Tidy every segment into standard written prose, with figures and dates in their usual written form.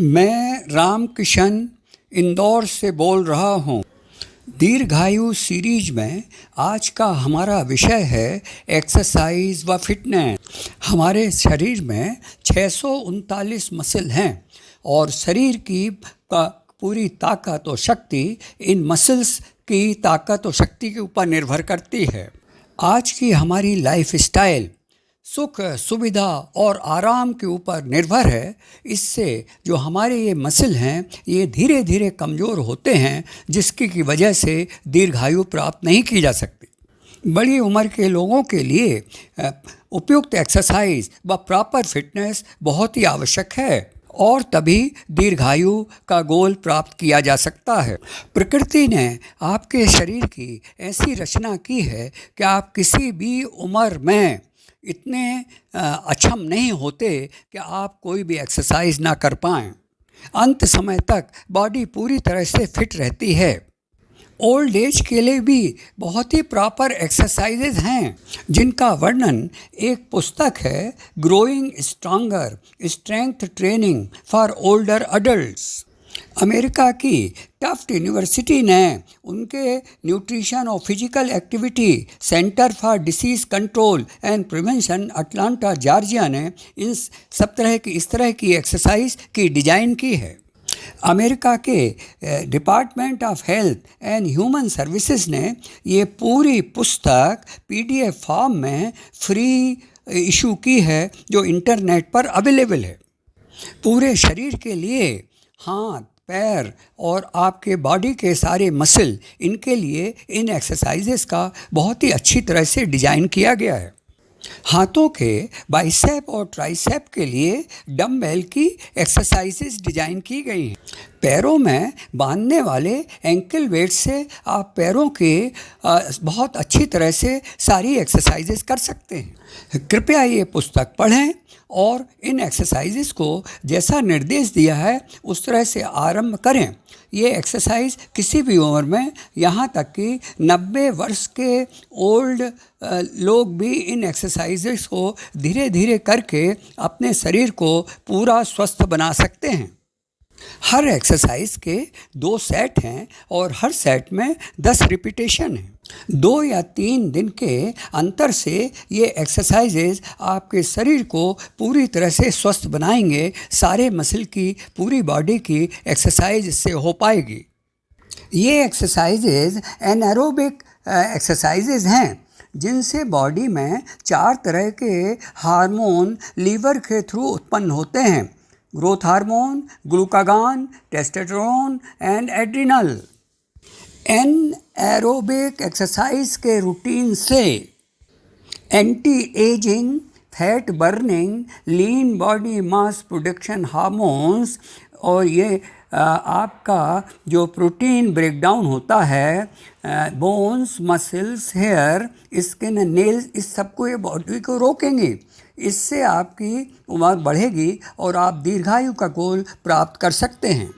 मैं रामकिशन इंदौर से बोल रहा हूँ। दीर्घायु सीरीज में आज का हमारा विषय है एक्सरसाइज व फिटनेस। हमारे शरीर में 639 मसल हैं और शरीर की पूरी ताकत और शक्ति इन मसल्स की ताकत और शक्ति के ऊपर निर्भर करती है। आज की हमारी लाइफ स्टाइल सुख सुविधा और आराम के ऊपर निर्भर है। इससे जो हमारे ये मसल हैं ये धीरे धीरे कमज़ोर होते हैं, जिसकी की वजह से दीर्घायु प्राप्त नहीं की जा सकती। बड़ी उम्र के लोगों के लिए उपयुक्त एक्सरसाइज व प्रॉपर फिटनेस बहुत ही आवश्यक है और तभी दीर्घायु का गोल प्राप्त किया जा सकता है। प्रकृति ने आपके शरीर की ऐसी रचना की है कि आप किसी भी उम्र में इतने अक्षम नहीं होते कि आप कोई भी एक्सरसाइज ना कर पाएँ। अंत समय तक बॉडी पूरी तरह से फिट रहती है। ओल्ड एज के लिए भी बहुत ही प्रॉपर एक्सरसाइजेज हैं, जिनका वर्णन एक पुस्तक है, growing stronger strength training for older adults. America की टफ्ट यूनिवर्सिटी ने उनके न्यूट्रिशन और physical activity centre for disease control and prevention Atlanta Georgia ने इस तरह की एक्सरसाइज की डिज़ाइन की है। अमेरिका के department of health and human services ने ये पूरी पुस्तक PDF फॉर्म में फ्री इशू की है, जो इंटरनेट पर अवेलेबल है। पूरे शरीर के लिए हाथ पैर और आपके बॉडी के सारे मसल, इनके लिए इन एक्सरसाइजेस का बहुत ही अच्छी तरह से डिज़ाइन किया गया है। हाथों के बाइसेप और ट्राइसेप के लिए डंबल की एक्सरसाइजेस डिज़ाइन की गई हैं। पैरों में बांधने वाले एंकल वेट से आप पैरों के बहुत अच्छी तरह से सारी एक्सरसाइजेस कर सकते हैं। कृपया ये पुस्तक पढ़ें और इन एक्सरसाइजेस को जैसा निर्देश दिया है उस तरह से आरंभ करें। ये एक्सरसाइज किसी भी उम्र में, यहाँ तक कि 90 वर्ष के ओल्ड लोग भी इन एक्सरसाइजेस को धीरे धीरे करके अपने शरीर को पूरा स्वस्थ बना सकते हैं। हर एक्सरसाइज के 2 सेट हैं और हर सेट में 10 रिपीटेशन हैं। 2 या 3 दिन के अंतर से ये एक्सरसाइजेज आपके शरीर को पूरी तरह से स्वस्थ बनाएंगे। सारे मसल की, पूरी बॉडी की एक्सरसाइज इससे हो पाएगी। ये एक्सरसाइजेज एनारोबिक एक्सरसाइजेज हैं, जिनसे बॉडी में 4 तरह के हार्मोन लीवर के थ्रू उत्पन्न होते हैं: growth hormone, glucagon, testosterone and adrenal. Aerobic exercise के रूटीन से anti ageing, fat burning, lean body mass production hormones और ये आपका जो प्रोटीन ब्रेकडाउन होता है, bones, muscles, hair, skin, nails, इस सबको ये बॉडी को रोकेंगे। इससे आपकी उम्र बढ़ेगी और आप दीर्घायु का गोल प्राप्त कर सकते हैं।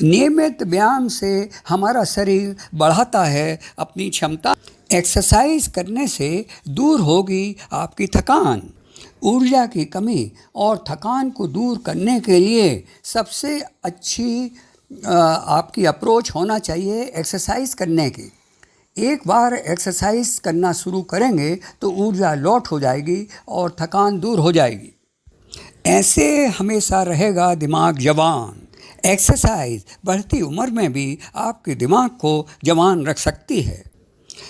नियमित व्यायाम से हमारा शरीर बढ़ाता है अपनी क्षमता। एक्सरसाइज करने से दूर होगी आपकी थकान। ऊर्जा की कमी और थकान को दूर करने के लिए सबसे अच्छी आपकी अप्रोच होना चाहिए एक्सरसाइज करने की। एक बार एक्सरसाइज करना शुरू करेंगे तो ऊर्जा लौट हो जाएगी और थकान दूर हो जाएगी। ऐसे हमेशा रहेगा दिमाग जवान। एक्सरसाइज बढ़ती उम्र में भी आपके दिमाग को जवान रख सकती है।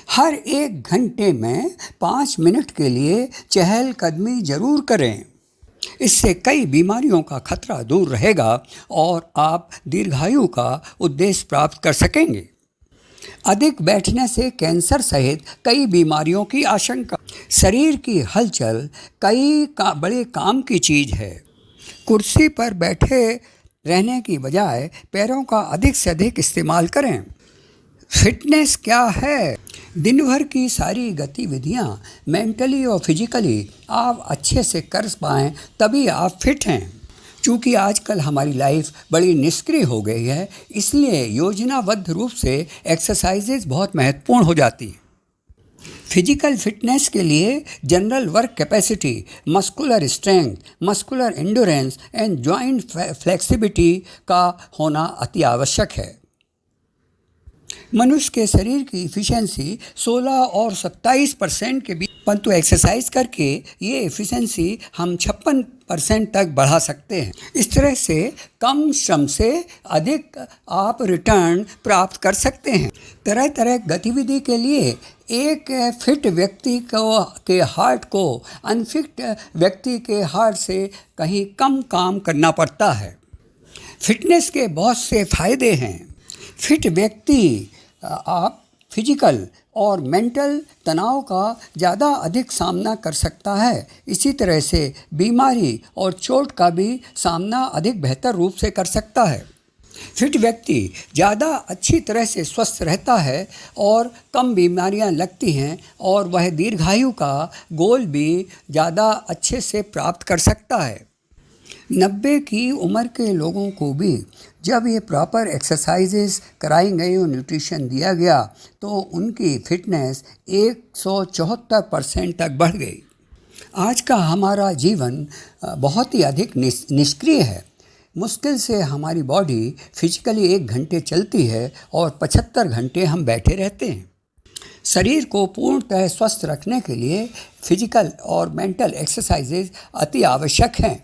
हर 1 घंटे में 5 मिनट के लिए चहलकदमी जरूर करें। इससे कई बीमारियों का खतरा दूर रहेगा और आप दीर्घायु का उद्देश्य प्राप्त कर सकेंगे। अधिक बैठने से कैंसर सहित कई बीमारियों की आशंका। शरीर की हलचल बड़े काम की चीज़ है। कुर्सी पर बैठे रहने की बजाय पैरों का अधिक से अधिक इस्तेमाल करें। फिटनेस क्या है? दिन भर की सारी गतिविधियां मेंटली और फिजिकली आप अच्छे से कर पाएँ, तभी आप फिट हैं। चूँकि आजकल हमारी लाइफ बड़ी निष्क्रिय हो गई है, इसलिए योजनाबद्ध रूप से एक्सरसाइजेज बहुत महत्वपूर्ण हो जाती हैं। फिजिकल फिटनेस के लिए general work capacity, muscular strength, muscular endurance and joint flexibility का होना अति आवश्यक है। मनुष्य के शरीर की इफ़िशेंसी 16 और 27% के बीच, परंतु एक्सरसाइज करके ये एफिशिएंसी हम 56% तक बढ़ा सकते हैं। इस तरह से कम श्रम से अधिक आप रिटर्न प्राप्त कर सकते हैं। तरह तरह गतिविधि के लिए एक फिट व्यक्ति के हार्ट को अनफिट व्यक्ति के हार्ट से कहीं कम काम करना पड़ता है। फिटनेस के बहुत से फायदे हैं। फिट व्यक्ति आप फिजिकल और मेंटल तनाव का ज़्यादा अधिक सामना कर सकता है। इसी तरह से बीमारी और चोट का भी सामना अधिक बेहतर रूप से कर सकता है। फिट व्यक्ति ज़्यादा अच्छी तरह से स्वस्थ रहता है और कम बीमारियां लगती हैं और वह दीर्घायु का गोल भी ज़्यादा अच्छे से प्राप्त कर सकता है। 90 की उम्र के लोगों को भी जब ये प्रॉपर एक्सरसाइजेस कराई गई और न्यूट्रिशन दिया गया तो उनकी फिटनेस 174% तक बढ़ गई। आज का हमारा जीवन बहुत ही अधिक निष्क्रिय है। मुश्किल से हमारी बॉडी फिजिकली 1 घंटे चलती है और 75 घंटे हम बैठे रहते हैं। शरीर को पूर्णतः स्वस्थ रखने के लिए फिजिकल और मेंटल एक्सरसाइजेज अति आवश्यक हैं।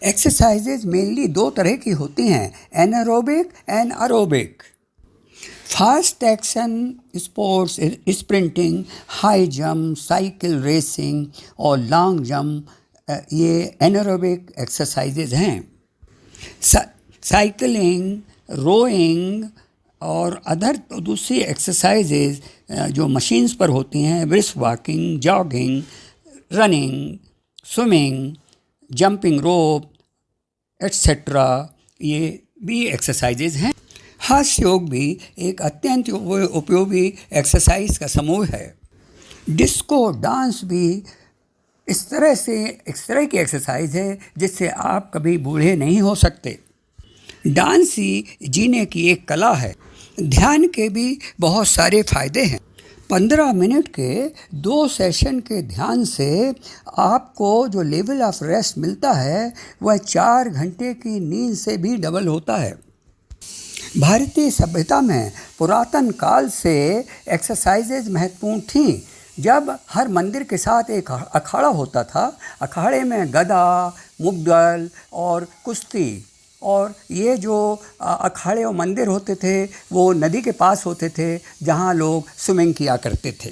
एक्सरसाइजेज मेनली 2 तरह की होती हैं, anaerobic and aerobic. Fast action sports, sprinting, high jump, cycle racing और लॉन्ग जंप, ये एनारोबिक एक्सरसाइजेज हैं। साइकिलिंग, रोइंग और अदर दूसरी एक्सरसाइजेज जो मशीन्स पर होती हैं, brisk walking, jogging, running, swimming, jumping rope etcetera, ये भी एक्सरसाइजेज हैं। हास्य योग भी एक अत्यंत उपयोगी एक्सरसाइज का समूह है। डिस्को डांस भी इस तरह की एक्सरसाइज है जिससे आप कभी बूढ़े नहीं हो सकते। डांस ही जीने की एक कला है। ध्यान के भी बहुत सारे फायदे हैं। 15 मिनट के 2 सेशन के ध्यान से आपको जो लेवल ऑफ रेस्ट मिलता है वह 4 घंटे की नींद से भी डबल होता है। भारतीय सभ्यता में पुरातन काल से एक्सरसाइजेज महत्वपूर्ण थीं। जब हर मंदिर के साथ एक अखाड़ा होता था, अखाड़े में गदा, मुद्गल और कुश्ती, और ये जो अखाड़े और मंदिर होते थे वो नदी के पास होते थे जहाँ लोग स्विमिंग किया करते थे।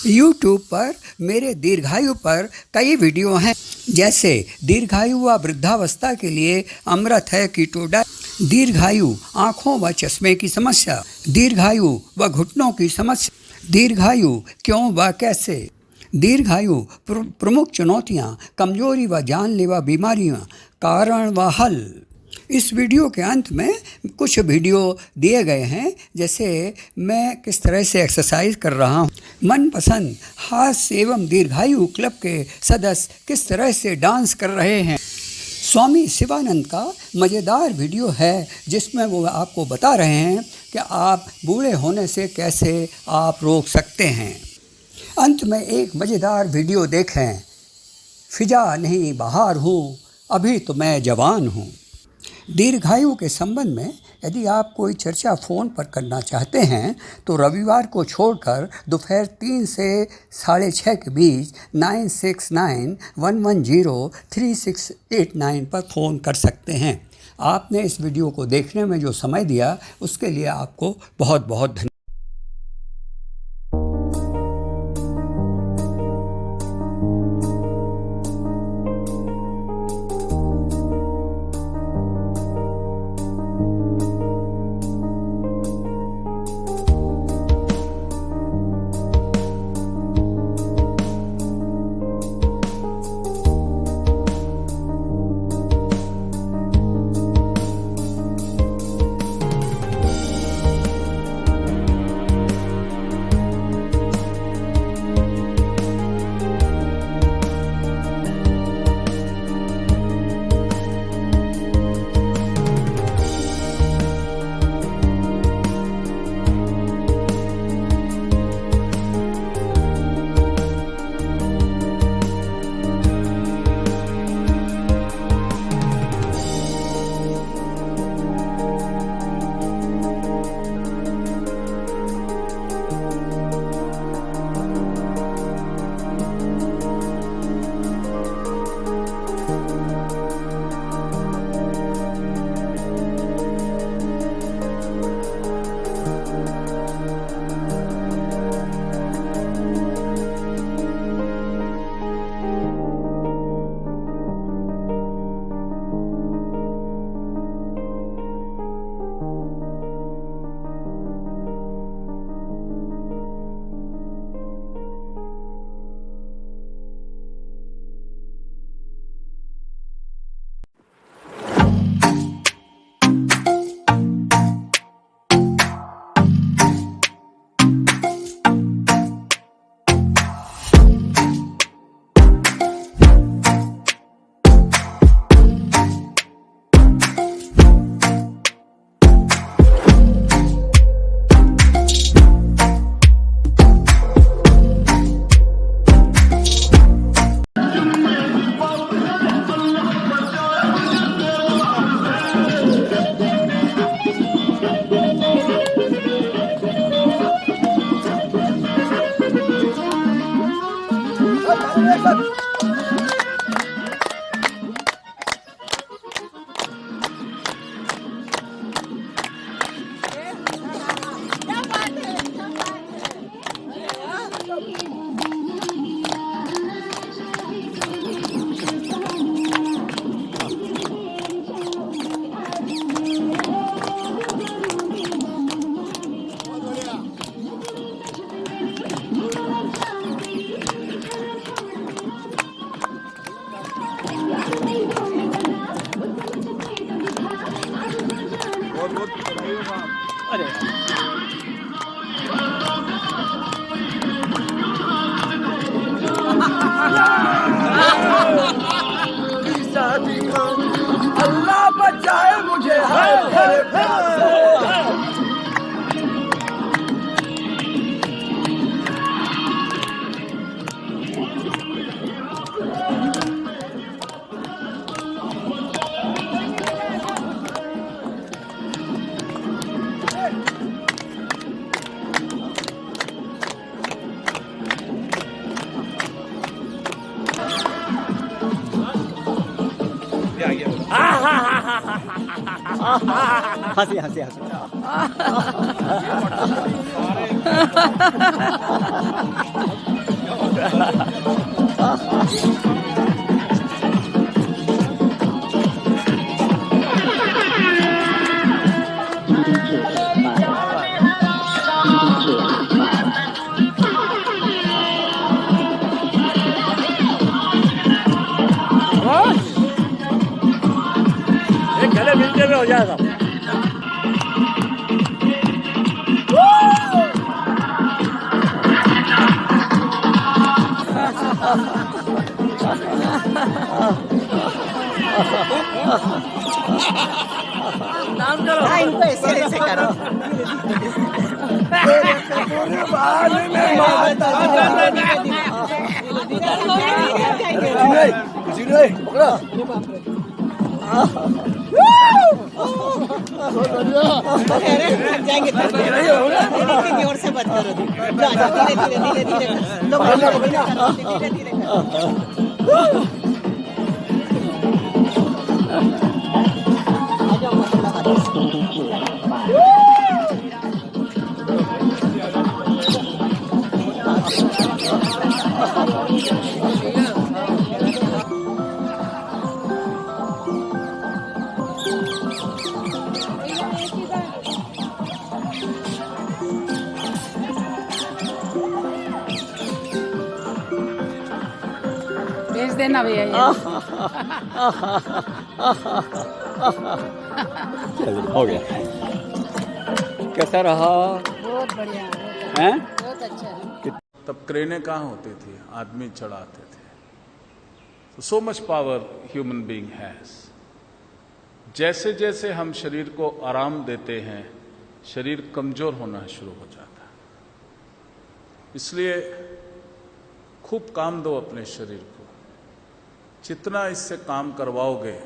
YouTube पर मेरे दीर्घायु पर कई वीडियो हैं, जैसे दीर्घायु व वृद्धावस्था के लिए अमृत है कीटो डाइट, दीर्घायु आँखों व चश्मे की समस्या, दीर्घायु व घुटनों की समस्या, दीर्घायु क्यों व कैसे, दीर्घायु प्रमुख चुनौतियाँ, कमजोरी व जानलेवा बीमारियाँ, कारण व हल। इस वीडियो के अंत में कुछ वीडियो दिए गए हैं, जैसे मैं किस तरह से एक्सरसाइज कर रहा हूँ, मनपसंद हास्य एवं दीर्घायु क्लब के सदस्य किस तरह से डांस कर रहे हैं। स्वामी शिवानंद का मज़ेदार वीडियो है जिसमें वो आपको बता रहे हैं कि आप बूढ़े होने से कैसे आप रोक सकते हैं। अंत में एक मज़ेदार वीडियो देखें, फिजा नहीं बहार हूँ, अभी तो मैं जवान हूँ। दीर्घायु के संबंध में यदि आप कोई चर्चा फ़ोन पर करना चाहते हैं तो रविवार को छोड़कर दोपहर 3 से 6:30 के बीच 9691103689 पर फ़ोन कर सकते हैं। आपने इस वीडियो को देखने में जो समय दिया उसके लिए आपको बहुत बहुत धन्यवाद। हंसी हंसी हंसी। एक गले मिलते हुए हो जाएगा। नाम करो। हाँ, इनको ऐसे ऐसे करो। जाएंगे इतनी जोर से मत करो। धीरे धीरे धीरे भेज देना भैया ये। चलिए हो गया। कैसा रहा? बहुत बढ़िया हैं? बहुत अच्छा है। तब क्रेनें कहाँ होती थी, आदमी चढ़ाते थे। तो so much power human being has. जैसे जैसे हम शरीर को आराम देते हैं, शरीर कमजोर होना शुरू हो जाता है। इसलिए खूब काम दो अपने शरीर को। जितना इससे काम करवाओगे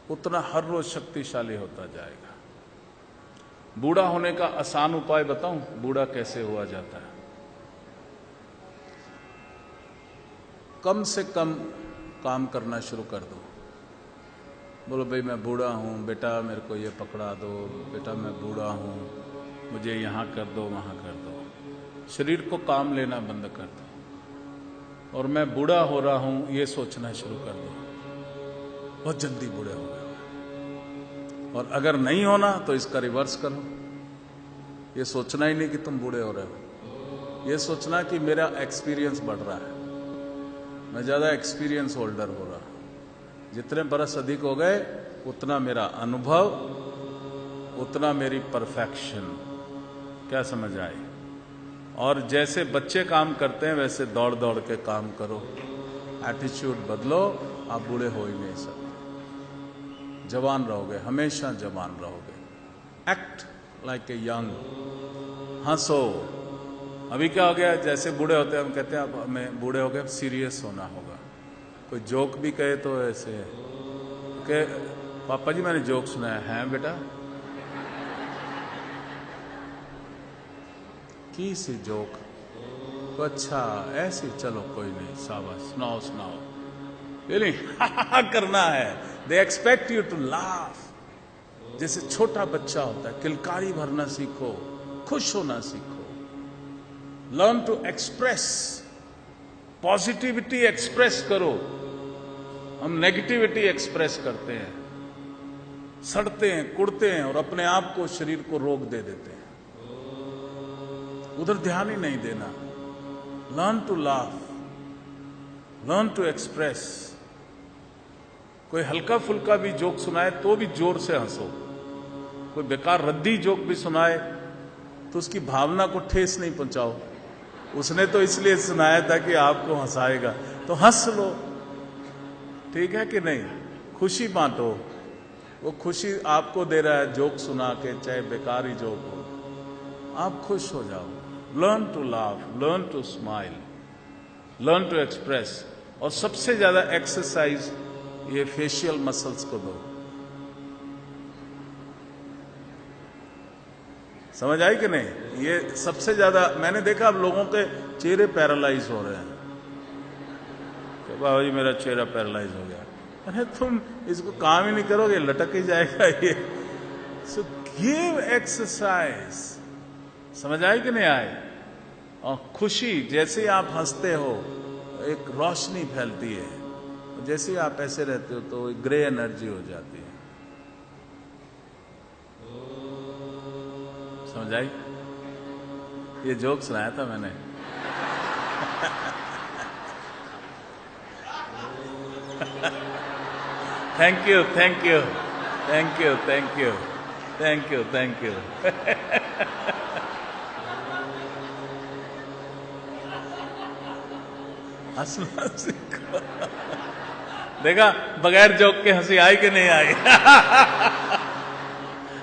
उतना हर रोज शक्तिशाली होता जाएगा। बूढ़ा होने का आसान उपाय बताऊं, बूढ़ा कैसे हुआ जाता है? कम से कम काम करना शुरू कर दो। बोलो भाई मैं बूढ़ा हूं, बेटा मेरे को ये पकड़ा दो, बेटा मैं बूढ़ा हूं, मुझे यहां कर दो वहां कर दो। शरीर को काम लेना बंद कर दो और मैं बूढ़ा हो रहा हूं ये सोचना शुरू कर दो। बहुत जल्दी बूढ़े हो गए। और अगर नहीं होना तो इसका रिवर्स करो। ये सोचना ही नहीं कि तुम बूढ़े हो रहे हो, ये सोचना कि मेरा एक्सपीरियंस बढ़ रहा है, मैं ज्यादा एक्सपीरियंस होल्डर हो रहा हूं। जितने बरस अधिक हो गए उतना मेरा अनुभव, उतना मेरी परफेक्शन। क्या समझ आए? और जैसे बच्चे काम करते हैं वैसे दौड़ दौड़ के काम करो। एटीट्यूड बदलो, आप बूढ़े हो ही नहीं सकते। जवान रहोगे, हमेशा जवान रहोगे। Act like a young. हंसो। अभी क्या हो गया, जैसे बूढ़े होते हैं हम कहते हैं अब हमें बूढ़े हो गए, अब सीरियस होना होगा। कोई जोक भी कहे तो ऐसे कि पापा जी मैंने जोक सुना है बेटा? की सी जोक? तो अच्छा ऐसी, चलो कोई नहीं, शाबाश, सुनाओ सुनाओ। नहीं करना है। They expect you to laugh. जैसे छोटा बच्चा होता है, किलकारी भरना सीखो, खुश होना सीखो। Learn to express. Positivity express करो। हम नेगेटिविटी एक्सप्रेस करते हैं, सड़ते हैं, कुड़ते हैं और अपने आप को, शरीर को रोक दे देते हैं। उधर ध्यान ही नहीं देना। Learn to laugh, learn to express. कोई हल्का फुल्का भी जोक सुनाए तो भी जोर से हंसो। कोई बेकार रद्दी जोक भी सुनाए तो उसकी भावना को ठेस नहीं पहुंचाओ। उसने तो इसलिए सुनाया था कि आपको हंसाएगा, तो हंस लो। ठीक है कि नहीं? खुशी बांटो। वो खुशी आपको दे रहा है जोक सुना के, चाहे बेकार ही जोक हो। आप खुश हो जाओ। Learn to laugh, learn to smile, learn to express. और सबसे ज्यादा एक्सरसाइज ये फेशियल मसल्स को दो। समझ आई कि नहीं? ये सबसे ज्यादा मैंने देखा, अब लोगों के चेहरे पैरालाइज हो रहे हैं। तो बाबा जी मेरा चेहरा पैरालाइज हो गया। अरे तुम इसको काम ही नहीं करोगे, लटक ही जाएगा ये। So give exercise. समझ आई कि नहीं आई? और खुशी, जैसे आप हंसते हो एक रोशनी फैलती है, जैसे आप ऐसे रहते हो तो एक ग्रे एनर्जी हो जाती है। समझ आई? ये जोक सुनाया था मैंने। Thank you, thank you, thank you, thank you, thank you, thank you. हंसना सीखो। देखा, बगैर जोक के हंसी आई कि नहीं आई?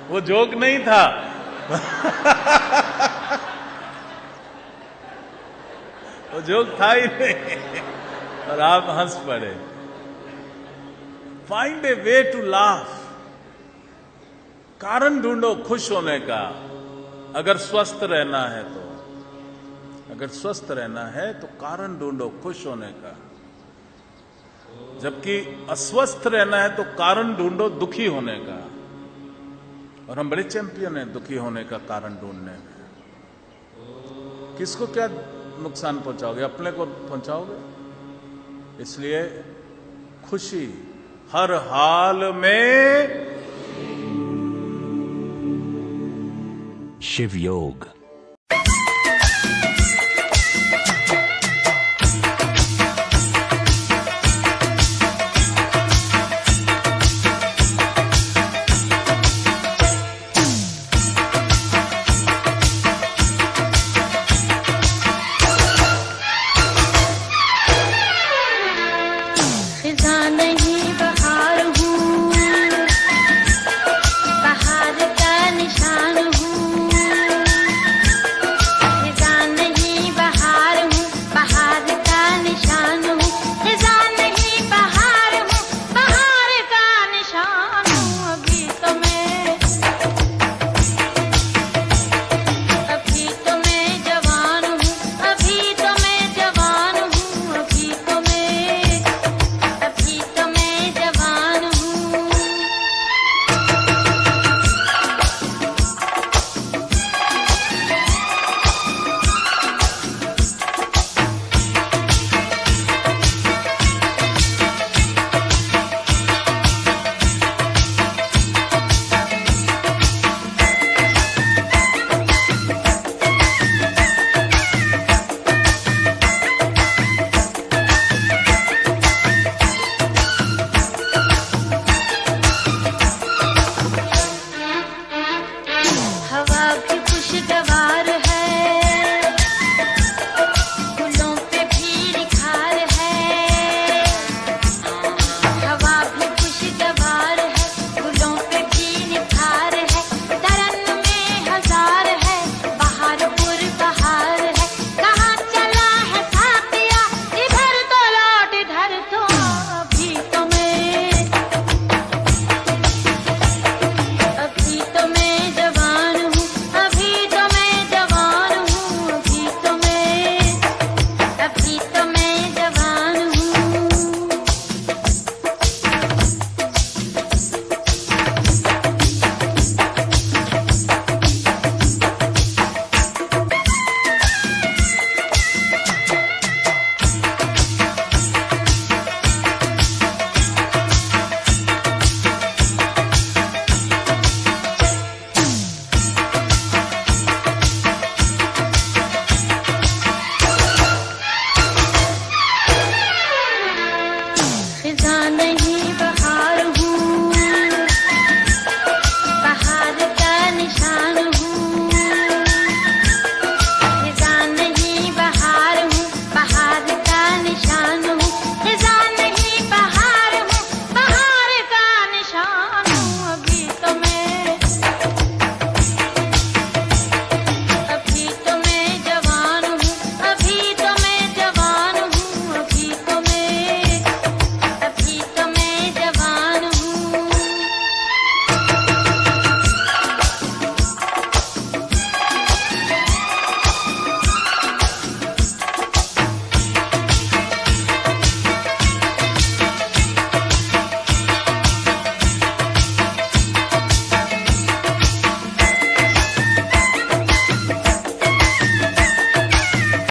वो जोक नहीं था। वो जोक था ही नहीं, और आप हंस पड़े। Find a way to laugh. कारण ढूंढो खुश होने का। अगर स्वस्थ रहना है तो, अगर स्वस्थ रहना है तो कारण ढूंढो खुश होने का। जबकि अस्वस्थ रहना है तो कारण ढूंढो दुखी होने का। और हम बड़े चैंपियन हैं दुखी होने का कारण ढूंढने में। किसको क्या नुकसान पहुंचाओगे? अपने को पहुंचाओगे। इसलिए खुशी हर हाल में। शिव योग